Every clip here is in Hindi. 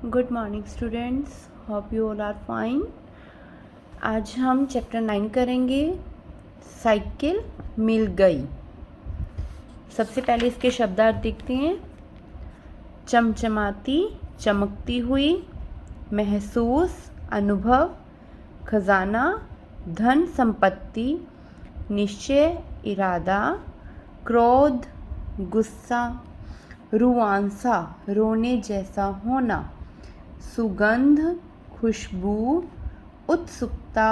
Good morning students, hope you all are fine. आज हम चैप्टर 9 करेंगे। साइकिल मिल गई। सबसे पहले इसके शब्दार्थ देखते हैं। चमचमाती, चमकती हुई, महसूस, अनुभव, खजाना, धन संपत्ति, निश्चय, इरादा, क्रोध, गुस्सा, रुआंसा, रोने जैसा होना, सुगंध, खुशबू, उत्सुकता,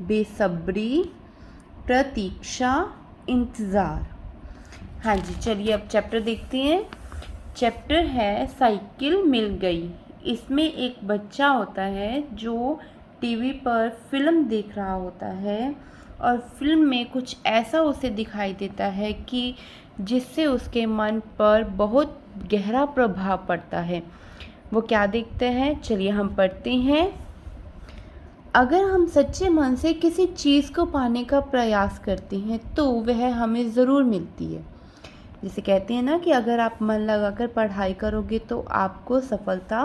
बेसब्री, प्रतीक्षा, इंतज़ार। हाँ जी, चलिए अब चैप्टर देखते हैं। चैप्टर है साइकिल मिल गई। इसमें एक बच्चा होता है जो टीवी पर फिल्म देख रहा होता है और फिल्म में कुछ ऐसा उसे दिखाई देता है कि जिससे उसके मन पर बहुत गहरा प्रभाव पड़ता है। वो क्या देखते हैं, चलिए हम पढ़ते हैं। अगर हम सच्चे मन से किसी चीज़ को पाने का प्रयास करते हैं तो वह हमें ज़रूर मिलती है। जैसे कहते हैं ना कि अगर आप मन लगाकर पढ़ाई करोगे तो आपको सफलता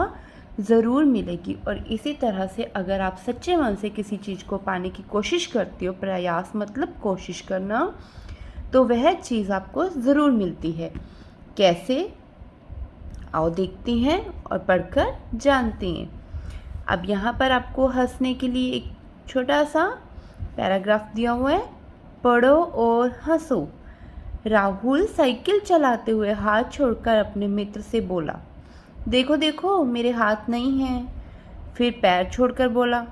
ज़रूर मिलेगी। और इसी तरह से अगर आप सच्चे मन से किसी चीज़ को पाने की कोशिश करते हो, प्रयास मतलब कोशिश करना, तो वह चीज़ आपको ज़रूर मिलती है। कैसे, आओ देखते हैं और पढ़कर जानते हैं। अब यहाँ पर आपको हंसने के लिए एक छोटा सा पैराग्राफ दिया हुआ है। पढ़ो और हंसो। राहुल साइकिल चलाते हुए हाथ छोड़कर अपने मित्र से बोला, देखो देखो मेरे हाथ नहीं हैं। फिर पैर छोड़कर बोला,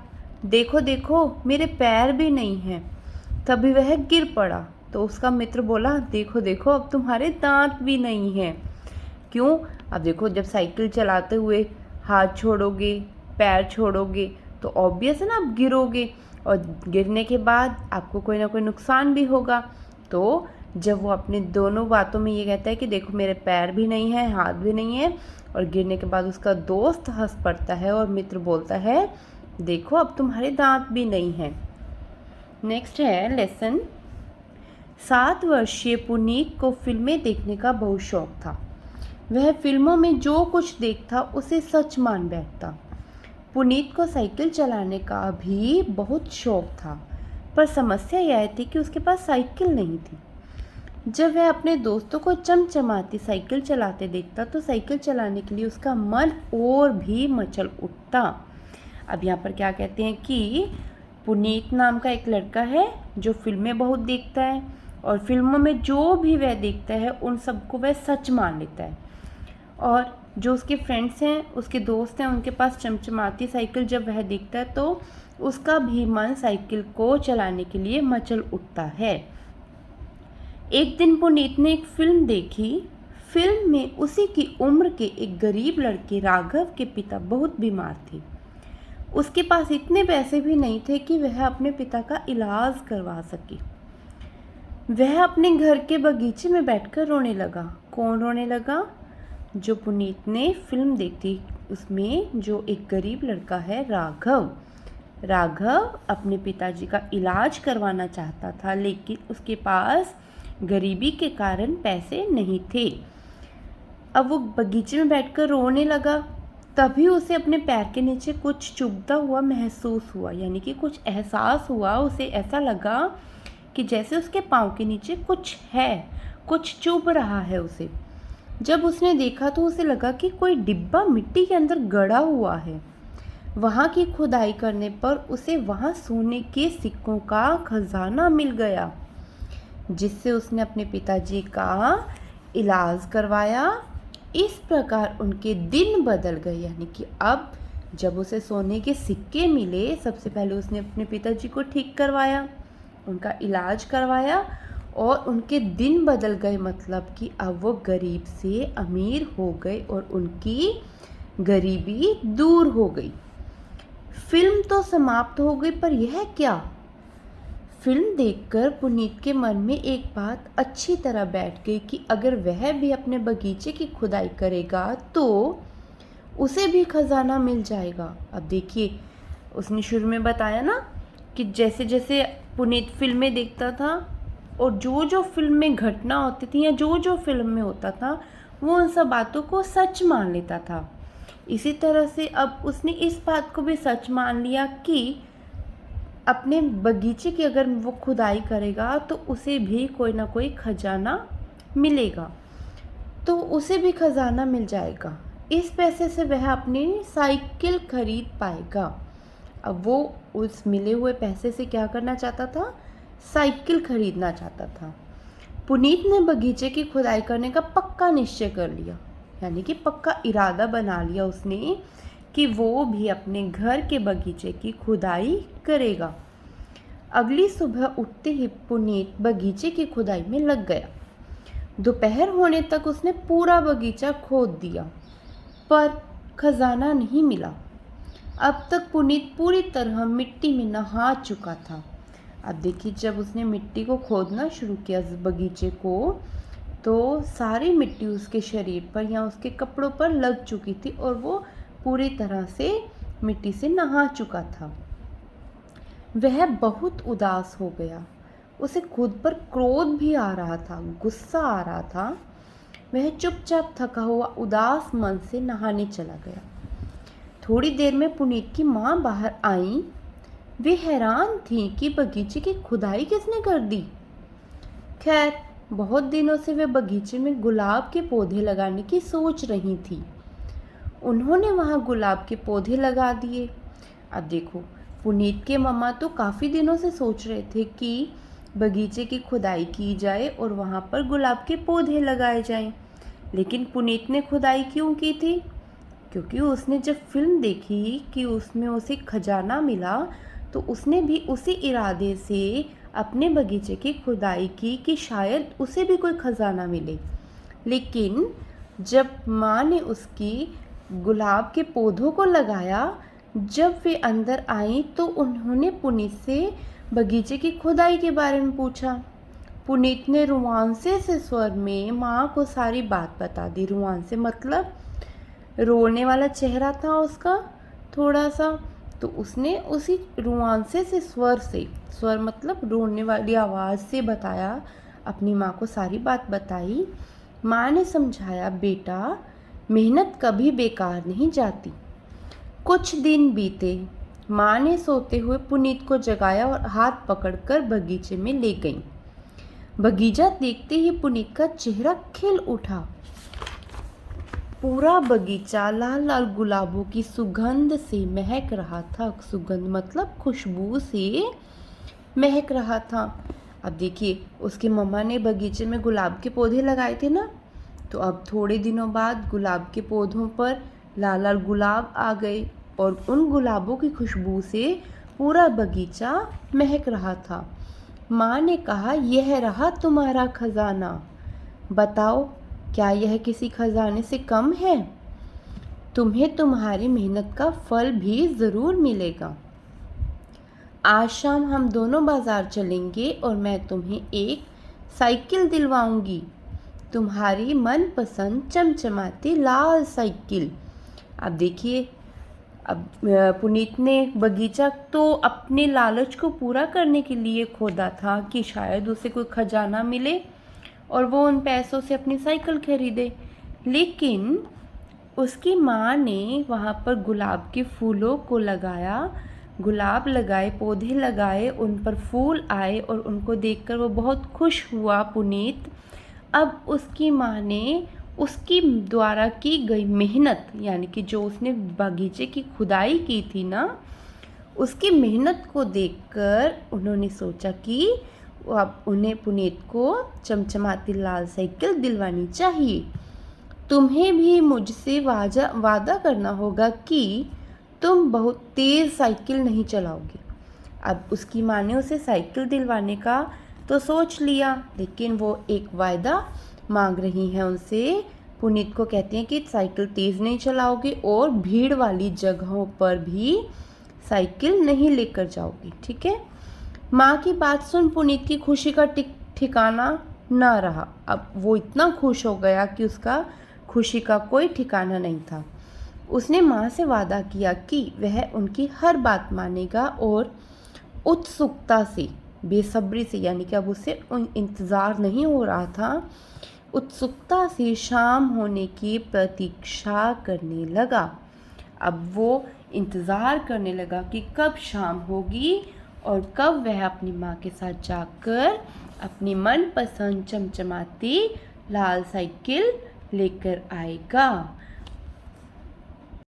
देखो देखो मेरे पैर भी नहीं हैं। तभी वह गिर पड़ा तो उसका मित्र बोला, देखो देखो अब तुम्हारे दांत भी नहीं हैं। क्यों? अब देखो, जब साइकिल चलाते हुए हाथ छोड़ोगे, पैर छोड़ोगे तो ऑब्वियस है ना, आप गिरोगे और गिरने के बाद आपको कोई ना कोई नुकसान भी होगा। तो जब वो अपने दोनों बातों में ये कहता है कि देखो मेरे पैर भी नहीं है, हाथ भी नहीं है, और गिरने के बाद उसका दोस्त हंस पड़ता है और मित्र बोलता है, देखो अब तुम्हारे दांत भी नहीं हैं। नेक्स्ट है लेसन। 7 वर्षीय पुनीत को फिल्में देखने का बहुत शौक था। वह फिल्मों में जो कुछ देखता उसे सच मान बैठता। पुनीत को साइकिल चलाने का भी बहुत शौक था, पर समस्या यह थी कि उसके पास साइकिल नहीं थी। जब वह अपने दोस्तों को चमचमाती साइकिल चलाते देखता तो साइकिल चलाने के लिए उसका मन और भी मचल उठता। अब यहाँ पर क्या कहते हैं कि पुनीत नाम का एक लड़का है जो फिल्में बहुत देखता है और फिल्मों में जो भी वह देखता है उन सबको वह सच मान लेता है। और जो उसके फ्रेंड्स हैं, उसके दोस्त हैं, उनके पास चमचमाती साइकिल जब वह देखता है तो उसका भी मन साइकिल को चलाने के लिए मचल उठता है। एक दिन पुनीत ने एक फिल्म देखी। फिल्म में उसी की उम्र के एक गरीब लड़के राघव के पिता बहुत बीमार थे। उसके पास इतने पैसे भी नहीं थे कि वह अपने पिता का इलाज करवा सके। वह अपने घर के बगीचे में बैठकर रोने लगा। कौन रोने लगा? जो पुनीत ने फिल्म देखी, उसमें जो एक गरीब लड़का है राघव। राघव अपने पिताजी का इलाज करवाना चाहता था, लेकिन उसके पास गरीबी के कारण पैसे नहीं थे। अब वो बगीचे में बैठकर रोने लगा। तभी उसे अपने पैर के नीचे कुछ चुभता हुआ महसूस हुआ, यानी कि कुछ एहसास हुआ। उसे ऐसा लगा कि जैसे उसके पाँव के नीचे कुछ है, कुछ चुभ रहा है उसे। जब उसने देखा तो उसे लगा कि कोई डिब्बा मिट्टी के अंदर गड़ा हुआ है। वहाँ की खुदाई करने पर उसे वहाँ सोने के सिक्कों का खजाना मिल गया, जिससे उसने अपने पिताजी का इलाज करवाया। इस प्रकार उनके दिन बदल गए, यानी कि अब जब उसे सोने के सिक्के मिले, सबसे पहले उसने अपने पिताजी को ठीक करवाया, उनका इलाज करवाया और उनके दिन बदल गए। मतलब कि अब वो गरीब से अमीर हो गए और उनकी गरीबी दूर हो गई। फिल्म तो समाप्त हो गई, पर यह क्या? फिल्म देखकर पुनीत के मन में एक बात अच्छी तरह बैठ गई कि अगर वह भी अपने बगीचे की खुदाई करेगा तो उसे भी खजाना मिल जाएगा। अब देखिए, उसने शुरू में बताया ना कि जैसे जैसे पुनीत फिल्में देखता था और जो जो फिल्म में घटना होती थी या जो जो फिल्म में होता था वो उन सब बातों को सच मान लेता था। इसी तरह से अब उसने इस बात को भी सच मान लिया कि अपने बगीचे की अगर वो खुदाई करेगा तो उसे भी कोई ना कोई खजाना मिलेगा, तो उसे भी खजाना मिल जाएगा। इस पैसे से वह अपनी साइकिल खरीद पाएगा। अब वो उस मिले हुए पैसे से क्या करना चाहता था? साइकिल खरीदना चाहता था। पुनीत ने बगीचे की खुदाई करने का पक्का निश्चय कर लिया, यानी कि पक्का इरादा बना लिया उसने कि वो भी अपने घर के बगीचे की खुदाई करेगा। अगली सुबह उठते ही पुनीत बगीचे की खुदाई में लग गया। दोपहर होने तक उसने पूरा बगीचा खोद दिया, पर खजाना नहीं मिला। अब तक पुनीत पूरी तरह मिट्टी में नहा चुका था। अब देखिए, जब उसने मिट्टी को खोदना शुरू किया बगीचे को, तो सारी मिट्टी उसके शरीर पर या उसके कपड़ों पर लग चुकी थी और वो पूरी तरह से मिट्टी से नहा चुका था। वह बहुत उदास हो गया। उसे खुद पर क्रोध भी आ रहा था, गुस्सा आ रहा था। वह चुपचाप थका हुआ उदास मन से नहाने चला गया। थोड़ी देर में पुनीत की माँ बाहर आई। वे हैरान थी कि बगीचे की खुदाई किसने कर दी। खैर, बहुत दिनों से वे बगीचे में गुलाब के पौधे लगाने की सोच रही थी। उन्होंने वहाँ गुलाब के पौधे लगा दिए। अब देखो, पुनीत के मम्मा तो काफ़ी दिनों से सोच रहे थे कि बगीचे की खुदाई की जाए और वहाँ पर गुलाब के पौधे लगाए जाएं। लेकिन पुनीत ने खुदाई क्यों की थी? क्योंकि उसने जब फिल्म देखी कि उसमें उसे खजाना मिला, तो उसने भी उसी इरादे से अपने बगीचे की खुदाई की कि शायद उसे भी कोई खजाना मिले। लेकिन जब माँ ने उसकी गुलाब के पौधों को लगाया, जब वे अंदर आई तो उन्होंने पुनीत से बगीचे की खुदाई के बारे में पूछा। पुनीत ने रुआंसे से स्वर में माँ को सारी बात बता दी। रुआंसे मतलब रोने वाला चेहरा था उसका थोड़ा सा, तो उसने उसी रुआंसे से स्वर मतलब रोने वाली आवाज़ से बताया, अपनी माँ को सारी बात बताई। माँ ने समझाया, बेटा, मेहनत कभी बेकार नहीं जाती। कुछ दिन बीते। माँ ने सोते हुए पुनीत को जगाया और हाथ पकड़कर बगीचे में ले गई। बगीचा देखते ही पुनीत का चेहरा खिल उठा। पूरा बगीचा लाल लाल गुलाबों की सुगंध से महक रहा था। सुगंध मतलब खुशबू से महक रहा था। अब देखिए, उसकी मम्मा ने बगीचे में गुलाब के पौधे लगाए थे ना, तो अब थोड़े दिनों बाद गुलाब के पौधों पर लाल लाल गुलाब आ गए और उन गुलाबों की खुशबू से पूरा बगीचा महक रहा था। माँ ने कहा, यह रहा तुम्हारा खजाना। बताओ, क्या यह किसी खजाने से कम है? तुम्हें तुम्हारी मेहनत का फल भी ज़रूर मिलेगा। आज शाम हम दोनों बाज़ार चलेंगे और मैं तुम्हें एक साइकिल दिलवाऊंगी, तुम्हारी मनपसंद चमचमाती लाल साइकिल। अब देखिए, अब पुनीत ने बगीचा तो अपने लालच को पूरा करने के लिए खोदा था कि शायद उसे कोई खजाना मिले और वो उन पैसों से अपनी साइकिल खरीदे। लेकिन उसकी माँ ने वहाँ पर गुलाब के फूलों को लगाया, गुलाब लगाए, पौधे लगाए, उन पर फूल आए और उनको देखकर वो बहुत खुश हुआ पुनीत। अब उसकी माँ ने उसकी द्वारा की गई मेहनत, यानी कि जो उसने बगीचे की खुदाई की थी ना, उसकी मेहनत को देखकर उन्होंने सोचा कि अब उन्हें पुनीत को चमचमाती लाल साइकिल दिलवानी चाहिए। तुम्हें भी मुझसे वादा करना होगा कि तुम बहुत तेज़ साइकिल नहीं चलाओगे। अब उसकी माँ ने उसे साइकिल दिलवाने का तो सोच लिया, लेकिन वो एक वायदा मांग रही हैं उनसे। पुनीत को कहती हैं कि साइकिल तेज़ नहीं चलाओगे और भीड़ वाली जगहों पर भी साइकिल नहीं लेकर जाओगी, ठीक है? माँ की बात सुन पुनीत की खुशी का ठिकाना ना रहा। अब वो इतना खुश हो गया कि उसका खुशी का कोई ठिकाना नहीं था। उसने माँ से वादा किया कि वह उनकी हर बात मानेगा और उत्सुकता से, बेसब्री से, यानी कि अब उसे इंतज़ार नहीं हो रहा था, उत्सुकता से शाम होने की प्रतीक्षा करने लगा। अब वो इंतज़ार करने लगा कि कब शाम होगी और कब वह अपनी माँ के साथ जाकर अपनी मनपसंद चमचमाती लाल साइकिल लेकर आएगा।